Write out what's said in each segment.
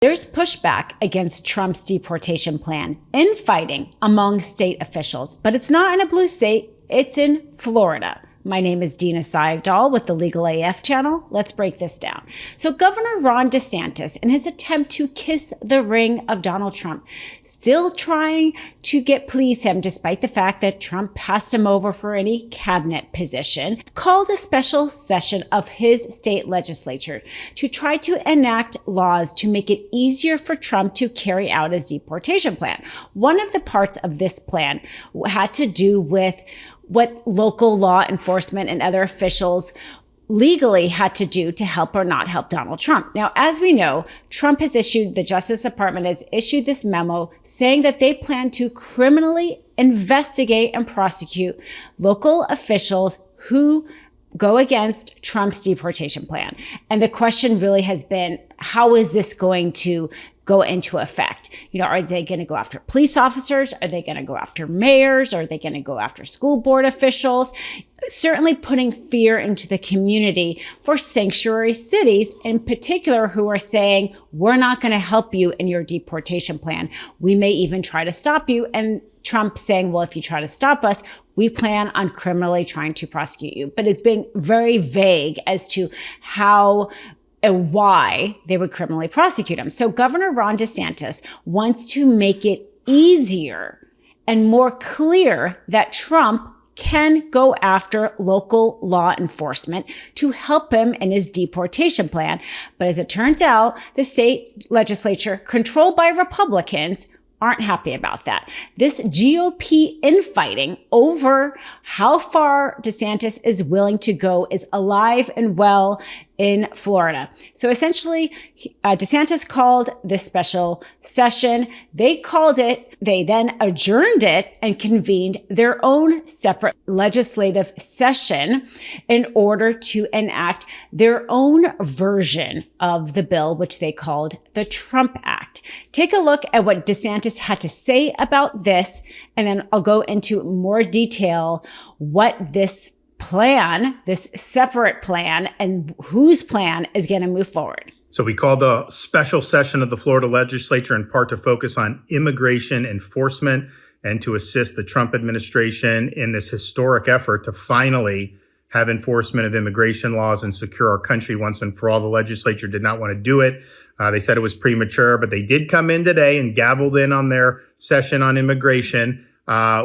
There's pushback against Trump's deportation plan, infighting among state officials, but it's not in a blue state, it's in Florida. My name is Dina Sayegh Doll with the Legal AF channel. Let's break this down. So Governor Ron DeSantis, in his attempt to kiss the ring of Donald Trump, still trying to please him despite the fact that Trump passed him over for any cabinet position, called a special session of his state legislature to try to enact laws to make it easier for Trump to carry out his deportation plan. One of the parts of this plan had to do with what local law enforcement and other officials legally had to do to help or not help Donald Trump. Now, as we know, the Justice Department has issued this memo saying that they plan to criminally investigate and prosecute local officials who go against Trump's deportation plan. And the question really has been, how is this going to go into effect? Are they going to go after police officers? Are they going to go after mayors? Are they going to go after school board officials? Certainly putting fear into the community for sanctuary cities in particular, who are saying, we're not going to help you in your deportation plan. We may even try to stop you. And Trump saying, well, if you try to stop us, we plan on criminally trying to prosecute you. But it's being very vague as to how and why they would criminally prosecute him. So Governor Ron DeSantis wants to make it easier and more clear that Trump can go after local law enforcement to help him in his deportation plan. But as it turns out, the state legislature, controlled by Republicans, aren't happy about that. This GOP infighting over how far DeSantis is willing to go is alive and well in Florida. So essentially, DeSantis called this special session. They then adjourned it and convened their own separate legislative session in order to enact their own version of the bill, which they called the Trump Act. Take a look at what DeSantis had to say about this, and then I'll go into more detail what this separate plan, and whose plan is going to move forward. So we called a special session of the Florida legislature in part to focus on immigration enforcement and to assist the Trump administration in this historic effort to finally have enforcement of immigration laws and secure our country once and for all. The legislature did not want to do it. They said it was premature, but they did come in today and gavelled in on their session on immigration.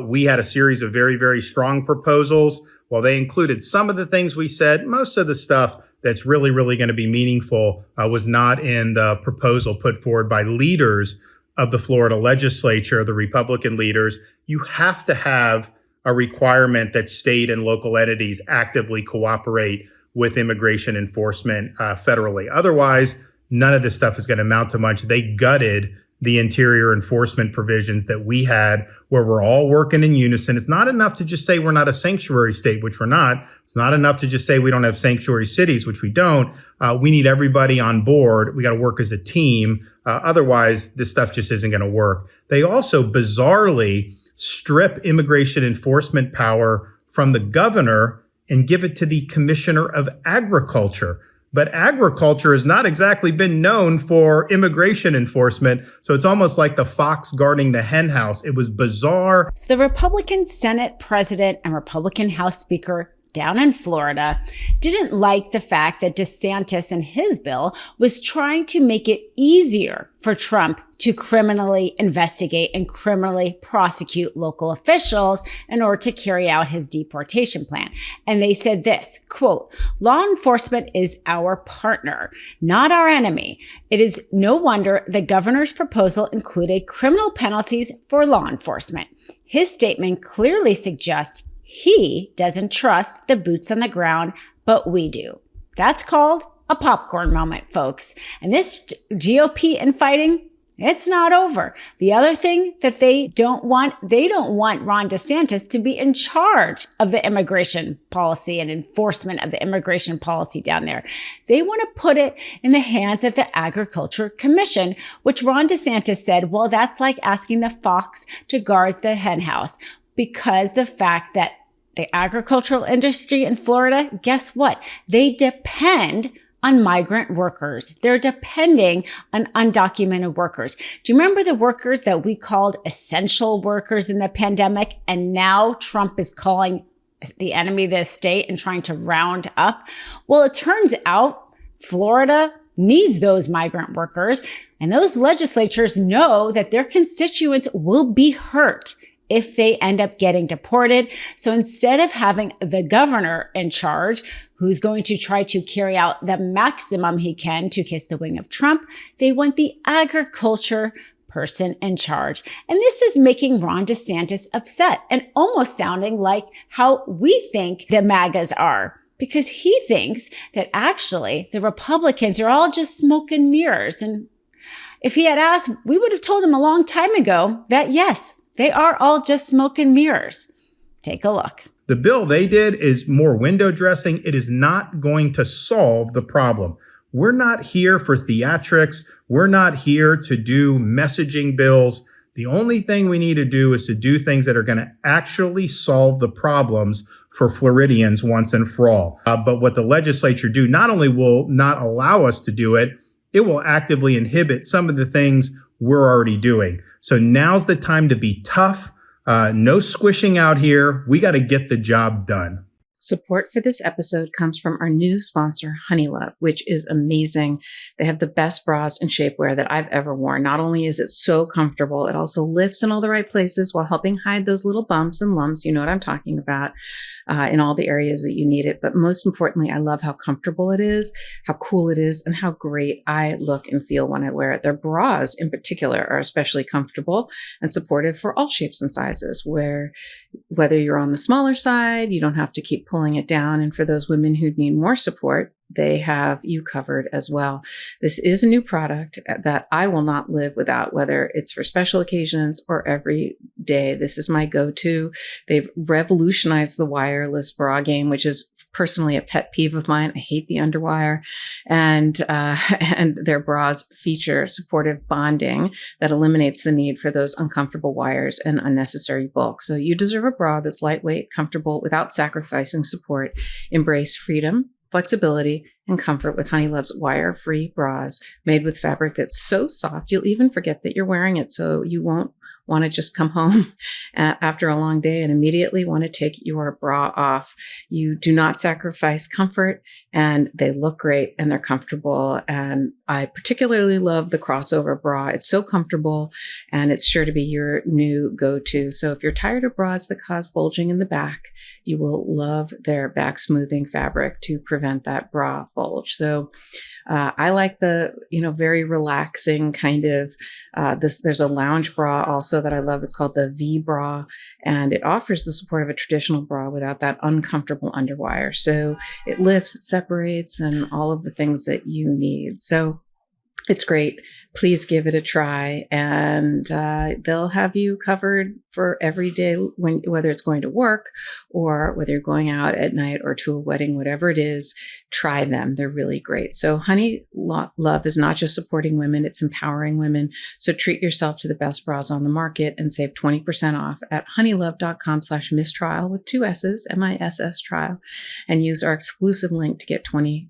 We had a series of very, very strong proposals. While they included some of the things we said, most of the stuff that's really, really going to be meaningful was not in the proposal put forward by leaders of the Florida legislature, the Republican leaders. You have to have a requirement that state and local entities actively cooperate with immigration enforcement federally. Otherwise, none of this stuff is going to amount to much. They gutted the interior enforcement provisions that we had, where we're all working in unison. It's not enough to just say we're not a sanctuary state, which we're not. It's not enough to just say we don't have sanctuary cities, which we don't. We need everybody on board. We got to work as a team. Otherwise, this stuff just isn't going to work. They also bizarrely strip immigration enforcement power from the governor and give it to the commissioner of agriculture. But agriculture has not exactly been known for immigration enforcement. So it's almost like the fox guarding the hen house. It was bizarre. So the Republican Senate president and Republican House Speaker down in Florida didn't like the fact that DeSantis and his bill was trying to make it easier for Trump to criminally investigate and criminally prosecute local officials in order to carry out his deportation plan. And they said this, quote, "Law enforcement is our partner, not our enemy. It is no wonder the governor's proposal included criminal penalties for law enforcement. His statement clearly suggests he doesn't trust the boots on the ground, but we do." That's called a popcorn moment, folks. And this GOP infighting, it's not over. The other thing that they don't want Ron DeSantis to be in charge of the immigration policy and enforcement of the immigration policy down there. They want to put it in the hands of the Agriculture Commission, which Ron DeSantis said, well, that's like asking the fox to guard the hen house. Because the fact that the agricultural industry in Florida, guess what? They depend on migrant workers. They're depending on undocumented workers. Do you remember the workers that we called essential workers in the pandemic? And now Trump is calling the enemy of the state and trying to round up. Well, it turns out Florida needs those migrant workers, and those legislatures know that their constituents will be hurt if they end up getting deported. So instead of having the governor in charge, who's going to try to carry out the maximum he can to kiss the wing of Trump, they want the agriculture person in charge. And this is making Ron DeSantis upset and almost sounding like how we think the MAGAs are, because he thinks that actually the Republicans are all just smoke and mirrors. And if he had asked, we would have told him a long time ago that yes, they are all just smoke and mirrors. Take a look. The bill they did is more window dressing. It is not going to solve the problem. We're not here for theatrics. We're not here to do messaging bills. The only thing we need to do is to do things that are going to actually solve the problems for Floridians once and for all. But what the legislature do not only will not allow us to do it, it will actively inhibit some of the things we're already doing. So now's the time to be tough. No squishing out here. We got to get the job done. Support for this episode comes from our new sponsor, Honeylove, which is amazing. They have the best bras and shapewear that I've ever worn. Not only is it so comfortable, it also lifts in all the right places while helping hide those little bumps and lumps. You know what I'm talking about, in all the areas that you need it. But most importantly, I love how comfortable it is, how cool it is, and how great I look and feel when I wear it. Their bras in particular are especially comfortable and supportive for all shapes and sizes, whether you're on the smaller side, you don't have to keep pulling it down. And for those women who need more support, they have you covered as well. This is a new product that I will not live without, whether it's for special occasions or every day. This is my go-to. They've revolutionized the wireless bra game, which is personally a pet peeve of mine. I hate the underwire, and their bras feature supportive bonding that eliminates the need for those uncomfortable wires and unnecessary bulk. So you deserve a bra that's lightweight, comfortable, without sacrificing support. Embrace freedom, flexibility, and comfort with Honeylove's wire-free bras made with fabric that's so soft you'll even forget that you're wearing it, so you won't want to just come home after a long day and immediately want to take your bra off. You do not sacrifice comfort, and they look great and they're comfortable. And I particularly love the crossover bra. It's so comfortable and it's sure to be your new go-to. So if you're tired of bras that cause bulging in the back, you will love their back smoothing fabric to prevent that bra bulge. So I like the, very relaxing kind of, there's a lounge bra also that I love. It's called the V bra, and it offers the support of a traditional bra without that uncomfortable underwire. So it lifts, it separates, and all of the things that you need. So it's great. Please give it a try, and they'll have you covered for every day, whether it's going to work or whether you're going out at night or to a wedding, whatever it is. Try them. They're really great. So Honeylove is not just supporting women, it's empowering women. So treat yourself to the best bras on the market and save 20% off at honeylove.com/mistrial with 2 S's, MISS trial, and use our exclusive link to get 20%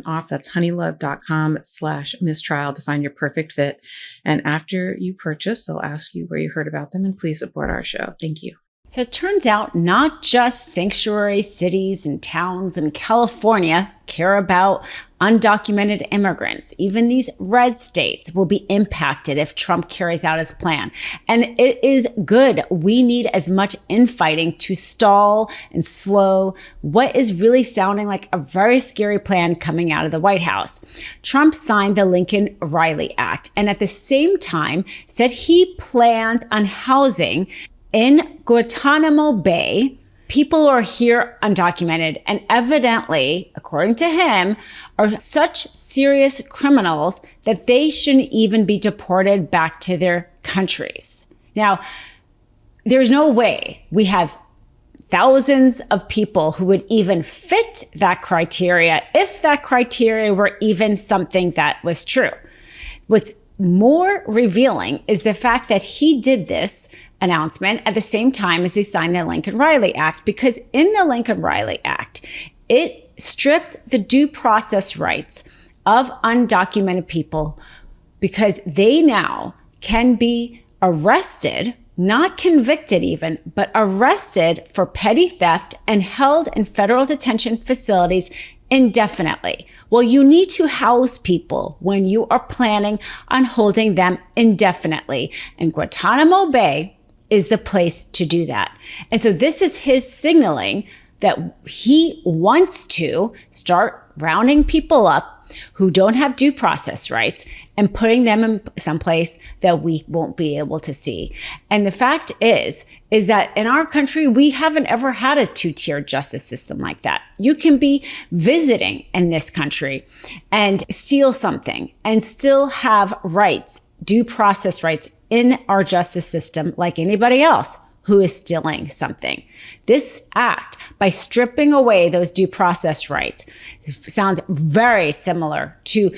off. That's honeylove.com/mistrial to find your perfect fit. And after you purchase, they'll ask you where you heard about them, and please support our show. Thank you. So it turns out not just sanctuary cities and towns in California care about undocumented immigrants. Even these red states will be impacted if Trump carries out his plan. And it is good. We need as much infighting to stall and slow what is really sounding like a very scary plan coming out of the White House. Trump signed the Lincoln-Riley Act and at the same time said he plans on housing in Guantanamo Bay people who are here undocumented and evidently, according to him, are such serious criminals that they shouldn't even be deported back to their countries. Now, there's no way we have thousands of people who would even fit that criteria if that criteria were even something that was true. What's more revealing is the fact that he did this announcement at the same time as he signed the Lincoln-Riley Act, because in the Lincoln-Riley Act, it stripped the due process rights of undocumented people because they now can be arrested, not convicted even, but arrested for petty theft and held in federal detention facilities indefinitely. Well, you need to house people when you are planning on holding them indefinitely. And Guantanamo Bay is the place to do that. And so this is his signaling that he wants to start rounding people up who don't have due process rights and putting them in some place that we won't be able to see. And the fact is that in our country, we haven't ever had a two-tier justice system like that. You can be visiting in this country and steal something and still have rights, due process rights in our justice system like anybody else who is stealing something. This act, by stripping away those due process rights, sounds very similar to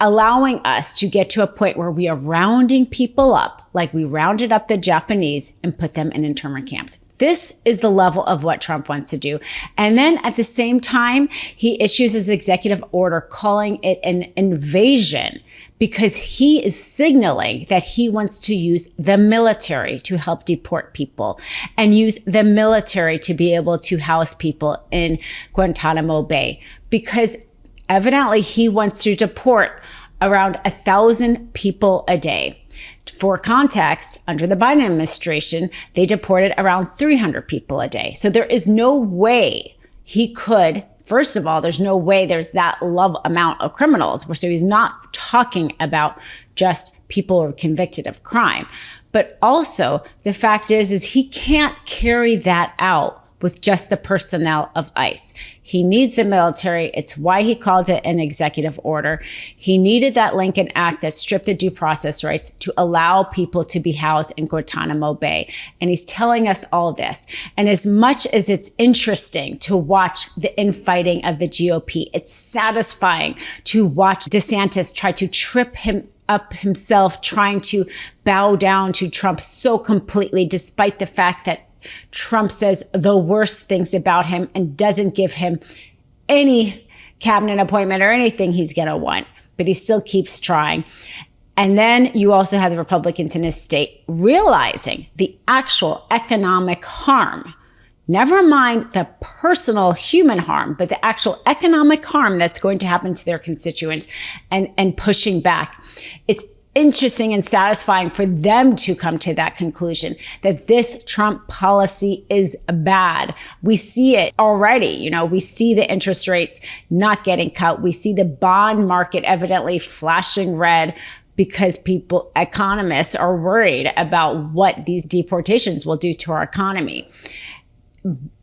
allowing us to get to a point where we are rounding people up like we rounded up the Japanese and put them in internment camps. This is the level of what Trump wants to do. And then at the same time, he issues his executive order calling it an invasion because he is signaling that he wants to use the military to help deport people and use the military to be able to house people in Guantanamo Bay, because evidently he wants to deport around 1,000 people a day. For context, under the Biden administration, they deported around 300 people a day. So there is no way he could, first of all, there's no way there's that amount of criminals. So he's not talking about just people who are convicted of crime. But also the fact is he can't carry that out with just the personnel of ICE. He needs the military. It's why he called it an executive order. He needed that Lincoln Act that stripped the due process rights to allow people to be housed in Guantanamo Bay. And he's telling us all this. And as much as it's interesting to watch the infighting of the GOP, it's satisfying to watch DeSantis try to trip him up himself, trying to bow down to Trump so completely, despite the fact that Trump says the worst things about him and doesn't give him any cabinet appointment or anything he's going to want, but he still keeps trying. And then you also have the Republicans in his state realizing the actual economic harm, never mind the personal human harm, but the actual economic harm that's going to happen to their constituents and pushing back. It's interesting and satisfying for them to come to that conclusion that this Trump policy is bad. We see it already. We see the interest rates not getting cut. We see the bond market evidently flashing red because economists are worried about what these deportations will do to our economy.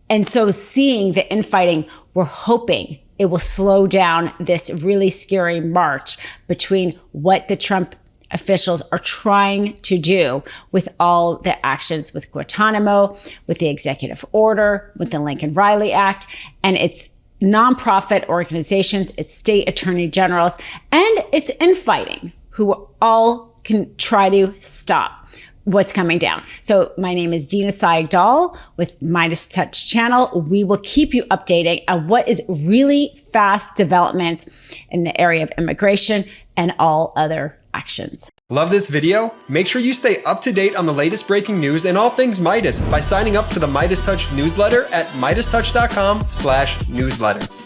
And so seeing the infighting, we're hoping it will slow down this really scary march between what the Trump officials are trying to do with all the actions with Guantanamo, with the executive order, with the Lincoln Riley Act, and its nonprofit organizations, its state attorney generals, and its infighting, who all can try to stop what's coming down. So my name is Dina Sayegh Doll with MeidasTouch channel. We will keep you updating on what is really fast developments in the area of immigration and all other actions. Love this video? Make sure you stay up to date on the latest breaking news and all things Meidas by signing up to the MeidasTouch newsletter at MeidasTouch.com/newsletter.